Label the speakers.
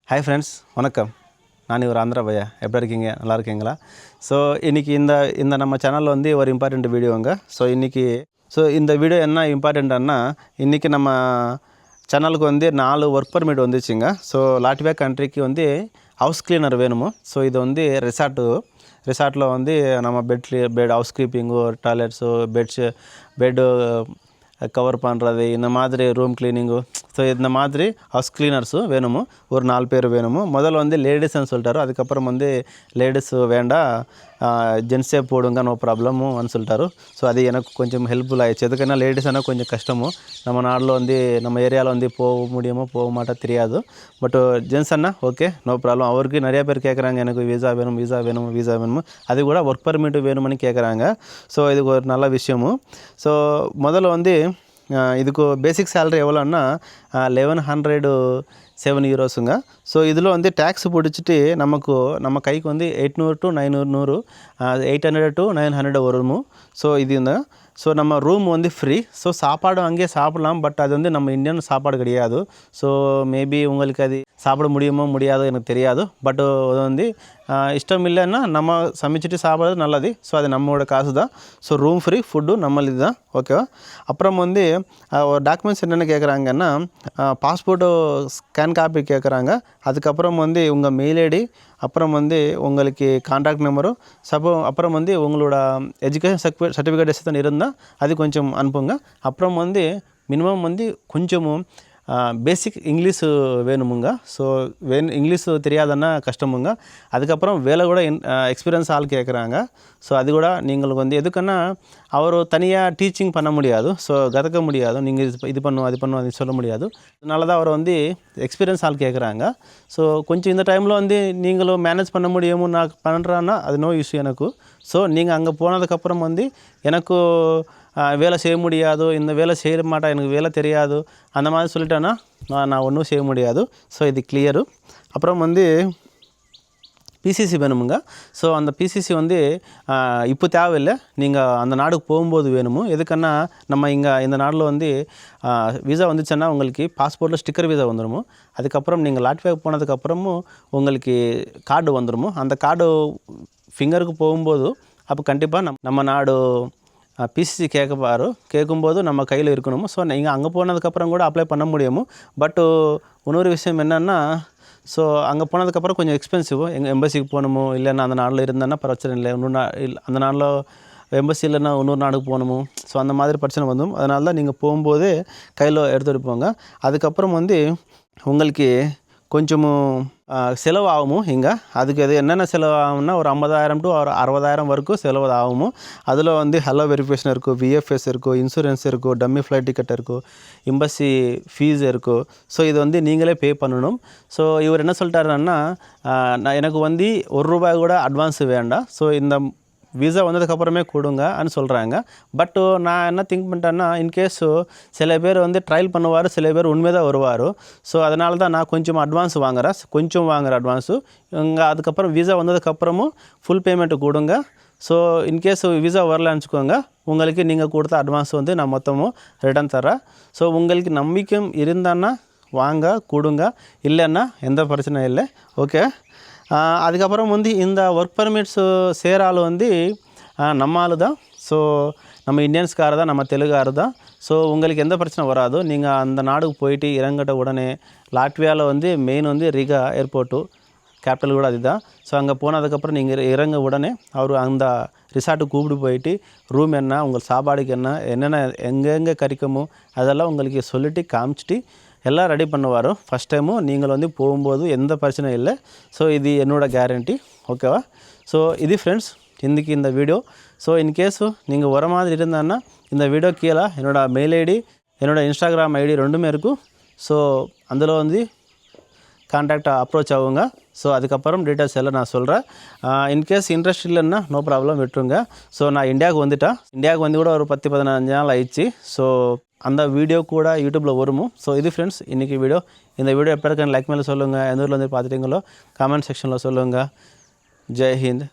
Speaker 1: Hi friends, வணக்கம். நான் இவர் ஆந்திரா பையா. எப்படி இருக்கீங்க? நல்லா இருக்கீங்களா? ஸோ இன்றைக்கி இந்த நம்ம சேனலில் வந்து ஒரு இம்பார்ட்டண்ட் வீடியோங்க. ஸோ இந்த வீடியோ என்ன இம்பார்ட்டண்ட்னா, இன்றைக்கி நம்ம சேனலுக்கு வந்து 4 ஒர்க் பர்மிட் வந்துச்சுங்க. ஸோ லாட்வியா கண்ட்ரிக்கு வந்து ஹவுஸ் கிளீனர் வேணுமோ. ஸோ இது வந்து ரிசார்ட்டில் வந்து நம்ம bed housekeeping, toilets, bed cover பண்ணுறது, இந்த மாதிரி ரூம் கிளீனிங்கு, ஸோ இந்த மாதிரி ஹவுஸ் கிளீனர்ஸும் வேணுமோ. ஒரு 4 பேர் வேணுமோ. முதல்ல வந்து லேடிஸ்ன்னு சொல்லிட்டாரு. அதுக்கப்புறம் வந்து லேடிஸு வேண்டாம், ஜென்ஸே போடுங்க, நோ ப்ராப்ளமுன்னு சொல்லிட்டாரு. ஸோ அது எனக்கு கொஞ்சம் ஹெல்ப்ஃபுல் ஆகிடுச்சு. எதுக்குன்னா லேடிஸ்னால் கொஞ்சம் கஷ்டமும், நம்ம நாட்டில் வந்து நம்ம ஏரியாவில் வந்து போக முடியுமோ போக மாட்டா தெரியாது. பட்டு ஜென்ஸ் அண்ணா ஓகே, நோ ப்ராப்ளம். அவருக்கு நிறையா பேர் கேட்குறாங்க, எனக்கு வீசா வேணும். அது கூட ஒர்க் பர்மிட் வேணும்னு கேட்குறாங்க. ஸோ இதுக்கு ஒரு நல்ல விஷயமும். ஸோ முதல்ல வந்து இதுக்கு பேசிக் சேலரி எவ்வளோன்னா 1107 யூரோஸுங்க. ஸோ இதில் வந்து டேக்ஸ் பிடிச்சிட்டு நம்ம கைக்கு வந்து 800 to 900, 800 to 900 வருமோ. ஸோ இது ஸோ நம்ம ரூம் வந்து ஃப்ரீ. ஸோ சாப்பாடு அங்கேயே சாப்பிட்லாம். பட் அது வந்து நம்ம இந்தியன் சாப்பாடு கிடையாது. ஸோ மேபி உங்களுக்கு அது சாப்பிட முடியுமோ முடியாதோ எனக்கு தெரியாது. பட் அது வந்து இஷ்டம் இல்லைன்னா நம்ம சமைச்சிட்டு சாப்பிட்றது நல்லது. ஸோ அது நம்மளோட காசு தான். ஸோ ரூம் ஃப்ரீ, ஃபுட்டு நம்மளுது தான். ஓகேவா? அப்புறம் வந்து ஒரு டாக்குமெண்ட்ஸ் என்னென்ன கேட்குறாங்கன்னா, பாஸ்போர்ட்டு ஸ்கேன் காப்பி கேட்குறாங்க. அதுக்கப்புறம் வந்து உங்கள் மெயில் ஐடி, அப்புறம் வந்து உங்களுக்கு கான்டாக்ட் நம்பரும், அப்புறம் வந்து உங்களோட எஜுகேஷன் சர்டிஃபிகேட் இருந்தால் அது கொஞ்சம் அனுப்புங்க. அப்புறம் வந்து மினிமம் வந்து கொஞ்சமும் பேசிக் இங்கிலீஷு வேணுமுங்க. ஸோ இங்கிலீஷு தெரியாதுன்னா கஷ்டமுங்க. அதுக்கப்புறம் வேலை கூட எக்ஸ்பீரியன்ஸ் ஆள் கேட்குறாங்க. ஸோ அது கூட நீங்களுக்கு வந்து எதுக்குன்னா அவர் தனியாக டீச்சிங் பண்ண முடியாது. ஸோ கற்றுக்க முடியாது. நீங்கள் இது பண்ணும் அது சொல்ல முடியாது. அதனால தான் அவர் வந்து எக்ஸ்பீரியன்ஸ் ஆள் கேட்குறாங்க. ஸோ கொஞ்சம் இந்த டைமில் வந்து நீங்களும் மேனேஜ் பண்ண முடியுமோ நான் பண்ணுறேன்னா அது நோ இஷ்யூ எனக்கு. ஸோ நீங்கள் அங்கே போனதுக்கப்புறம் வந்து எனக்கு வேலை செய்ய முடியாது, இந்த வேலை செய்ய மாட்டேன், எனக்கு வேலை தெரியாது, அந்த மாதிரி சொல்லிட்டேன்னா நான் ஒன்றும் செய்ய முடியாது. ஸோ இது கிளியரு. அப்புறம் வந்து பிசிசி வேணுமுங்க. ஸோ அந்த பிசிசி வந்து இப்போ தேவையில்லை, நீங்கள் அந்த நாடுக்கு போகும்போது வேணுமோ. எதுக்குன்னா நம்ம இந்த நாட்டில் வந்து விசா வந்துச்சுன்னா உங்களுக்கு பாஸ்போர்ட்டில் ஸ்டிக்கர் விசா வந்துடுமோ. அதுக்கப்புறம் நீங்கள் லாட்வியாவுக்கு போனதுக்கப்புறமும் உங்களுக்கு கார்டு வந்துடுமோ. அந்த கார்டு ஃபிங்கருக்கு போகும்போது அப்போ கண்டிப்பாக நம்ம நாடு பிசிசி கேட்கும்போது நம்ம கையில் இருக்கணுமோ. ஸோ நீங்கள் அங்கே போனதுக்கப்புறம் கூட அப்ளை பண்ண முடியுமோ. பட்டு இன்னொரு விஷயம் என்னென்னா, ஸோ அங்கே போனதுக்கப்புறம் கொஞ்சம் எக்ஸ்பென்சிவ். எங்கள் எம்பசிக்கு போகணுமோ, இல்லைன்னா அந்த நாட்டில் இருந்தேன்னா பிரச்சனை இல்லை. அந்த நாளில் எம்பசி இல்லைன்னா இன்னொரு நாடுக்கு போகணுமோ. ஸோ அந்த மாதிரி பிரச்சனை வந்துடும். அதனால தான் நீங்கள் போகும்போதே கையில் எடுத்துகிட்டு போங்க. அதுக்கப்புறம் வந்து உங்களுக்கு கொஞ்சமும் செலவு ஆகுமோ. அதுக்கு என்னென்ன செலவு ஆகும்னா ஒரு 50,000 to 60,000 வரைக்கும் செலவு ஆகுமோ. அதில் வந்து ஹலோ வெரிஃபிகேஷன் இருக்கும், விஎஃப்எஸ் இருக்கும், இன்சூரன்ஸ் இருக்கும், டம்மி ஃப்ளைட் டிக்கெட் இருக்கும், எம்பசி ஃபீஸ் இருக்கும். ஸோ இது வந்து நீங்களே பே பண்ணணும். ஸோ இவர் என்ன சொல்லிட்டாருன்னா, எனக்கு வந்து ₹1 கூட அட்வான்ஸ் வேண்டாம், ஸோ இந்த விசா வந்ததுக்கப்புறமே கொடுங்கன்னு சொல்கிறாங்க. பட்டு நான் என்ன திங்க் பண்ணிட்டேன்னா, இன்கேஸு சில பேர் வந்து ட்ரையல் பண்ணுவார், சில பேர் உண்மை தான் வருவார். ஸோ அதனால தான் நான் கொஞ்சம் அட்வான்ஸ் வாங்குகிறேன் அட்வான்ஸு. அதுக்கப்புறம் விசா வந்ததுக்கப்புறமும் ஃபுல் பேமெண்ட்டு கொடுங்க. ஸோ இன்கேஸ் விசா வரலன்னு வச்சுக்கோங்க, உங்களுக்கு நீங்கள் கொடுத்த அட்வான்ஸ் வந்து நான் மொத்தமும் ரிட்டர்ன் தரேன். ஸோ உங்களுக்கு நம்பிக்கை இருந்தான்னா கொடுங்க, இல்லைன்னா எந்த பிரச்சனையும் இல்லை. ஓகே. அதுக்கப்புறம் வந்து இந்த ஒர்க் பர்மிட்ஸு சேரால் வந்து நம்ம ஆள் தான். ஸோ நம்ம இந்தியன்ஸ்கார தான், நம்ம தெலுங்காரு தான். ஸோ உங்களுக்கு எந்த பிரச்சனை வராது. நீங்கள் அந்த நாடுக்கு போயிட்டு இறங்கிட்ட உடனே லாட்வியாவில் வந்து மெயின் வந்து ரிகா ஏர்போர்ட்டு, கேபிட்டல் கூட அதுதான். ஸோ அங்கே போனதுக்கப்புறம் நீங்கள் இறங்க உடனே அவர் அந்த ரிசார்ட்டுக்கு கூப்பிட்டு போயிட்டு ரூம் என்ன, உங்கள் சாப்பாடுக்கு என்னென்ன எங்கெங்கே கிடைக்குமோ அதெல்லாம் உங்களுக்கு சொல்லிவிட்டு காமிச்சிட்டு எல்லாம் ரெடி பண்ணுவார். ஃபஸ்ட் டைமும் நீங்கள் வந்து போகும்போது எந்த பிரச்சனையும் இல்லை. ஸோ இது என்னோடய கேரண்டி. ஓகேவா? ஸோ இது ஃப்ரெண்ட்ஸ் இன்றைக்கி இந்த வீடியோ. ஸோ இன்கேஸு நீங்கள் வர மாதிரி இருந்தான்னா இந்த வீடியோ கீழே என்னோடய மெயில் ஐடி, என்னோடய இன்ஸ்டாகிராம் ஐடி ரெண்டுமே இருக்கும். ஸோ அதில் வந்து கான்டாக்ட் அப்ரோச் ஆகுங்க. ஸோ அதுக்கப்புறம் டீட்டெயில்ஸ் எல்லாம் நான் சொல்கிறேன். இன்கேஸ் இன்ட்ரெஸ்ட் இல்லைன்னா நோ ப்ராப்ளம் விட்டுருங்க. ஸோ நான் இந்தியாவுக்கு வந்து கூட ஒரு 10-15 நாள் ஆயிடுச்சு. ஸோ அந்த வீடியோ கூட யூடியூப்பில் வருமோ. ஸோ இது ஃப்ரெண்ட்ஸ் இன்றைக்கி வீடியோ. இந்த வீடியோ எப்போ இருக்குன்னு லைக் மேலே சொல்லுங்கள். எந்த ஊரில் வந்து பார்த்துட்டீங்களோ கமெண்ட் செக்ஷனில் சொல்லுங்கள். ஜெய் ஹிந்த்.